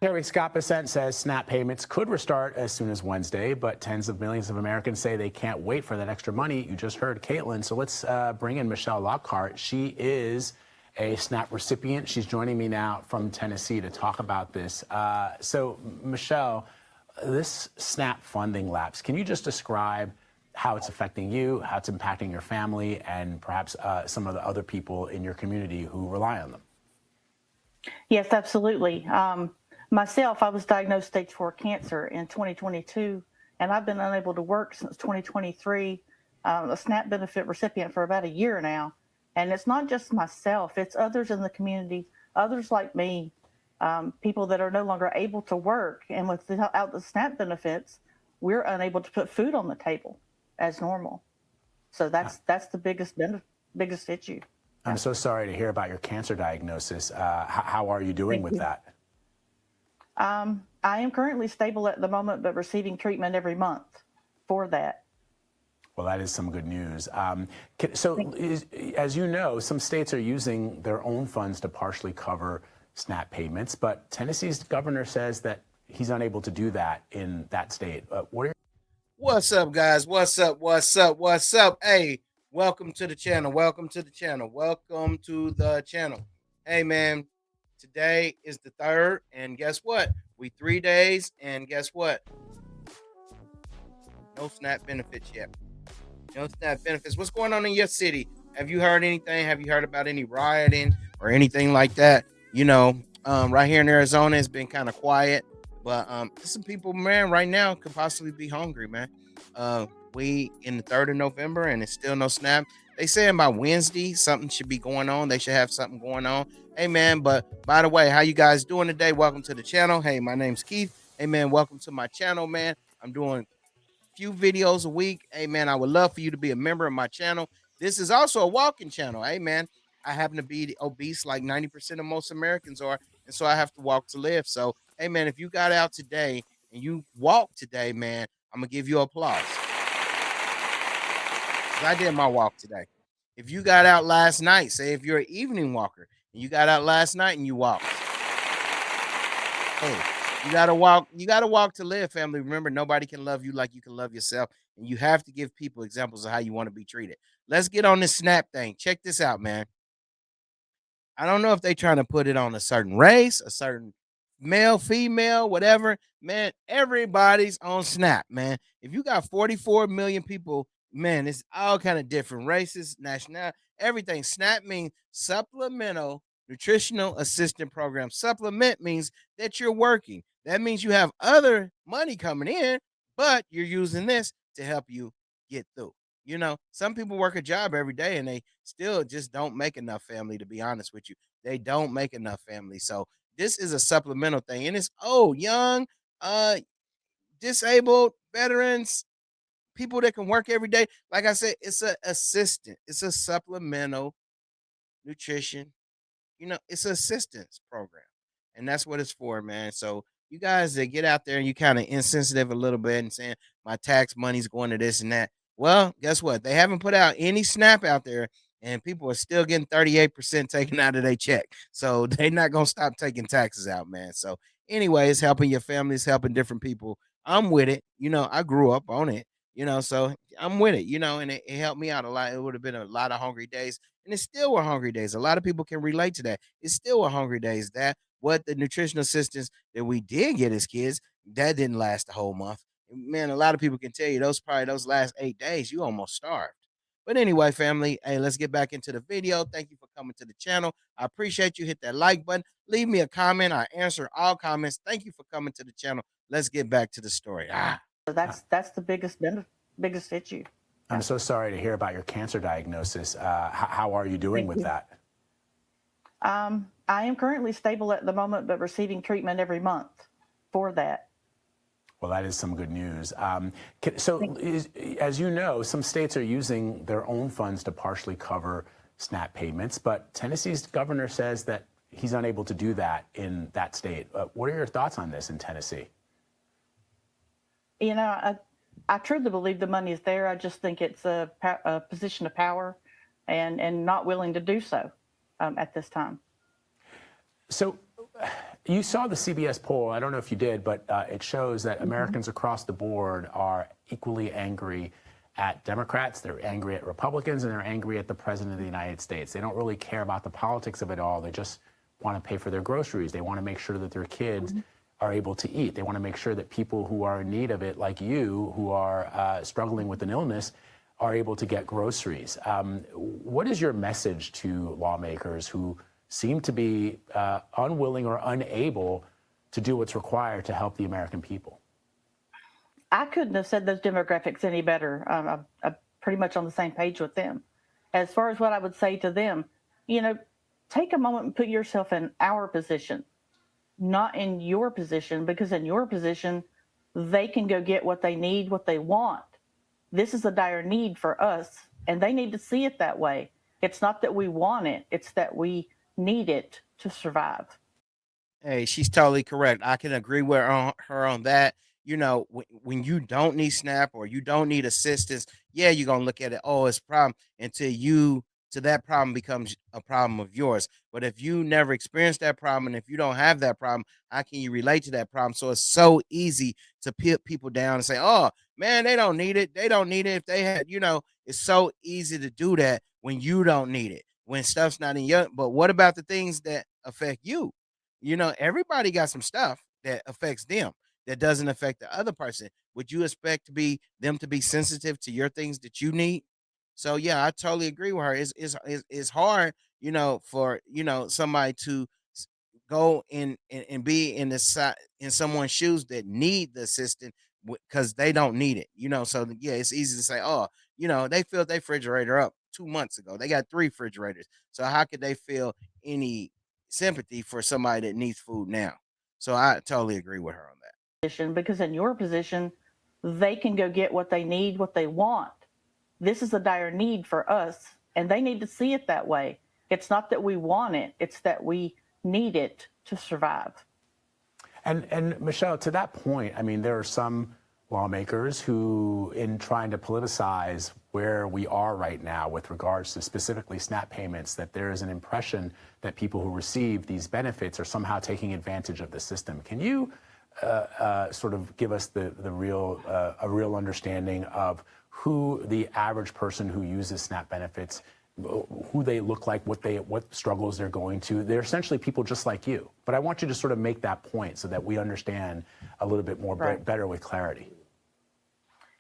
Secretary Scott Bessent says SNAP payments could restart as soon as Wednesday, but tens of millions of Americans say they can't wait for that extra money. You just heard Caitlin. So let's bring in Michelle Lockhart. She is a SNAP recipient. She's joining me now from Tennessee to talk about this. So, Michelle, this SNAP funding lapse, can you just describe how it's affecting you, how it's impacting your family, and perhaps some of the other people in your community who rely on them? Yes, absolutely. Myself, I was diagnosed stage 4 cancer in 2022, and I've been unable to work since 2023, a SNAP benefit recipient for about a year now. And it's not just myself, it's others in the community, others like me, people that are no longer able to work. And without the SNAP benefits, we're unable to put food on the table as normal. So that's the biggest issue. I'm so sorry to hear about your cancer diagnosis. How are you doing with that? I am currently stable at the moment, but receiving treatment every month for that. Well, that is some good news. As you know, some states are using their own funds to partially cover SNAP payments, but Tennessee's governor says that he's unable to do that in that state. What's up, guys? What's up? What's up? What's up? Hey, welcome to the channel. Welcome to the channel. Welcome to the channel. Hey, man, today is the 3rd, and guess what? We 3 days, and guess what? No SNAP benefits yet. No SNAP benefits. What's going on in your city? Have you heard anything? Have you heard about any rioting or anything like that? You know, right here in Arizona, it's been kind of quiet, but some people, man, right now could possibly be hungry, man. We in the 3rd of November, and it's still no SNAP. They saying by Wednesday something should be going on. They should have something going on. Hey, man, but by the way, how you guys doing today? Welcome to the channel. Hey, my name's Keith. Hey, man, welcome to my channel, man. I'm doing few videos a week. Hey, man, I would love for you to be a member of my channel. This is also a walking channel. Hey, man, I happen to be obese like 90% of most Americans are, and so I have to walk to live. So, hey, man, if you got out today and you walk today, man, I'm going to give you applause. I did my walk today. If you got out last night, say if you're an evening walker and you got out last night and you walked, hey, you gotta walk to live, family. Remember, nobody can love you like you can love yourself, and you have to give people examples of how you want to be treated. Let's get on this SNAP thing. Check this out, man. I don't know if they're trying to put it on a certain race, a certain male, female, whatever. Man, everybody's on SNAP, man. If you got 44 million people, man, it's all kind of different races, nationality, everything. SNAP means supplemental nutritional assistance program. Supplement means that you're working. That means you have other money coming in, but you're using this to help you get through. You know, some people work a job every day and they still just don't make enough, family, to be honest with you. They don't make enough, family. So this is a supplemental thing, and it's old, young, disabled, veterans, people that can work every day. Like I said, it's a assistant. It's a supplemental nutrition. You know, it's an assistance program, and that's what it's for, man. So you guys that get out there and you kind of insensitive a little bit and saying my tax money's going to this and that. Well, guess what? They haven't put out any SNAP out there, and people are still getting 38% taken out of their check. So they're not gonna stop taking taxes out, man. So anyway, it's helping your families, helping different people. I'm with it. You know, I grew up on it. You know, so I'm with it. You know, and it helped me out a lot. It would have been a lot of hungry days, and it still were hungry days. A lot of people can relate to that. It's still were hungry days. That what the nutritional assistance that we did get as kids, that didn't last the whole month. Man, a lot of people can tell you those last 8 days, you almost starved. But anyway, family, hey, let's get back into the video. Thank you for coming to the channel. I appreciate you. Hit that like button. Leave me a comment. I answer all comments. Thank you for coming to the channel. Let's get back to the story. So that's the biggest issue. I'm so sorry to hear about your cancer diagnosis. How are you doing with that? I am currently stable at the moment, but receiving treatment every month for that. Well, that is some good news. As you know, some states are using their own funds to partially cover SNAP payments, but Tennessee's governor says that he's unable to do that in that state. What are your thoughts on this in Tennessee? You know, I truly believe the money is there. I just think it's a position of power and not willing to do so at this time. So You saw the CBS poll. I don't know if you did, but it shows that Americans across the board are equally angry at Democrats, they're angry at Republicans, and they're angry at the President of the United States. They don't really care about the politics of it all. They just want to pay for their groceries. They want to make sure that their kids are able to eat. They want to make sure that people who are in need of it, like you, who are struggling with an illness, are able to get groceries. What is your message to lawmakers who seem to be unwilling or unable to do what's required to help the American people? I couldn't have said those demographics any better. I'm pretty much on the same page with them. As far as what I would say to them, take a moment and put yourself in our position, not in your position, because in your position, they can go get what they need, what they want. This is a dire need for us, and they need to see it that way. It's not that we want it, it's that we need it to survive. Hey, she's totally correct. I can agree with her on that. When you don't need SNAP or you don't need assistance, yeah, you're gonna look at it. Oh, it's a problem till that problem becomes a problem of yours. But if you never experienced that problem, and if you don't have that problem, how can you relate to that problem? So it's so easy to put people down and say, "Oh man, they don't need it. They don't need it." If they had, it's so easy to do that when you don't need it, when stuff's not in your. But what about the things that affect you? Everybody got some stuff that affects them that doesn't affect the other person. Would you expect them to be sensitive to your things that you need? So yeah, I totally agree with her. It's hard, for somebody to go and be in someone's shoes that need the assistance because they don't need it. So yeah, it's easy to say, oh, they filled their refrigerator up 2 months ago. They got 3 refrigerators. So how could they feel any sympathy for somebody that needs food now? So I totally agree with her on that. Because in your position, they can go get what they need, what they want. This is a dire need for us, and they need to see it that way. It's not that we want it, it's that we need it to survive. And Michelle, to that point, I mean, there are some lawmakers who, in trying to politicize where we are right now with regards to specifically SNAP payments, that there is an impression that people who receive these benefits are somehow taking advantage of the system. Can you sort of give us a real understanding of who the average person who uses SNAP benefits, who they look like, what struggles they're going to? They're essentially people just like you. But I want you to sort of make that point so that we understand a little bit more better with clarity.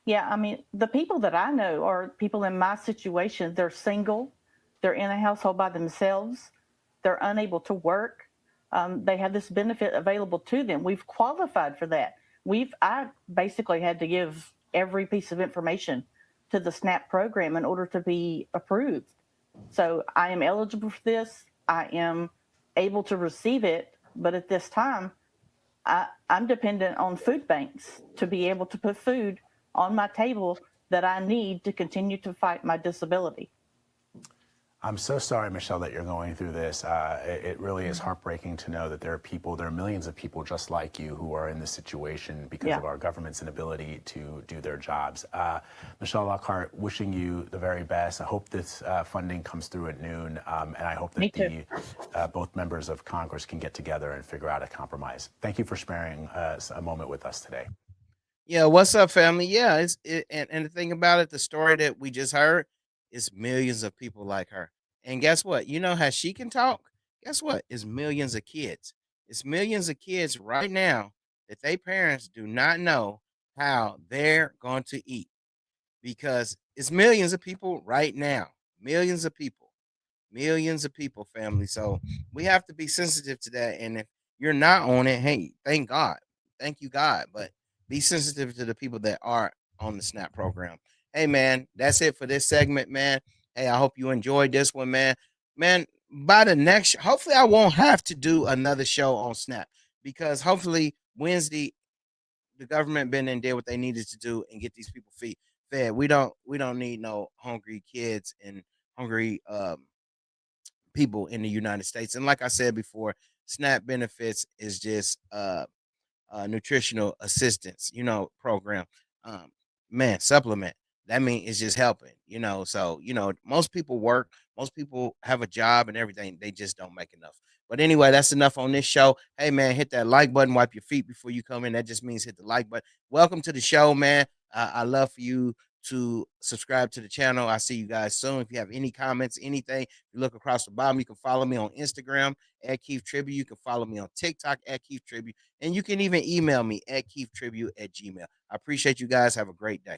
Yeah, I mean, the people that I know are people in my situation. They're single, they're in a household by themselves, they're unable to work. They have this benefit available to them. We've qualified for that. I basically had to give every piece of information to the SNAP program in order to be approved. So I am eligible for this. I am able to receive it, but at this time, I'm dependent on food banks to be able to put food on my table that I need to continue to fight my disability. I'm so sorry, Michelle, that you're going through this. It really is heartbreaking to know that there are millions of people just like you who are in this situation because of our government's inability to do their jobs. Michelle Lockhart, wishing you the very best. I hope this funding comes through at noon, and I hope that both members of Congress can get together and figure out a compromise. Thank you for sparing a moment with us today. Yeah, what's up, family? Yeah, and the thing about it, the story that we just heard is millions of people like her. And guess what? You know how she can talk? Guess what? It's millions of kids. It's millions of kids right now that their parents do not know how they're going to eat because it's millions of people right now. Millions of people, family. So we have to be sensitive to that. And if you're not on it, hey, thank God. Thank you, God. But be sensitive to the people that are on the SNAP program. Hey, man, that's it for this segment, man. Hey, I hope you enjoyed this one, man. Man, by the next, hopefully, I won't have to do another show on SNAP because hopefully Wednesday, the government been and did what they needed to do and get these people fed. We don't need no hungry kids and hungry people in the United States. And like I said before, SNAP benefits is just nutritional assistance, program. Man, supplement. That means it's just helping. So most people work, most people have a job and everything. They just don't make enough. But anyway, that's enough on this show. Hey, man, hit that like button, wipe your feet before you come in. That just means hit the like button. Welcome to the show, man. I love for you to subscribe to the channel. I see you guys soon. If you have any comments, anything, you look across the bottom, you can follow me on Instagram at Keith Tribute. You can follow me on TikTok at Keith Tribute. And you can even email me at KeithTribute@gmail.com. I appreciate you guys. Have a great day.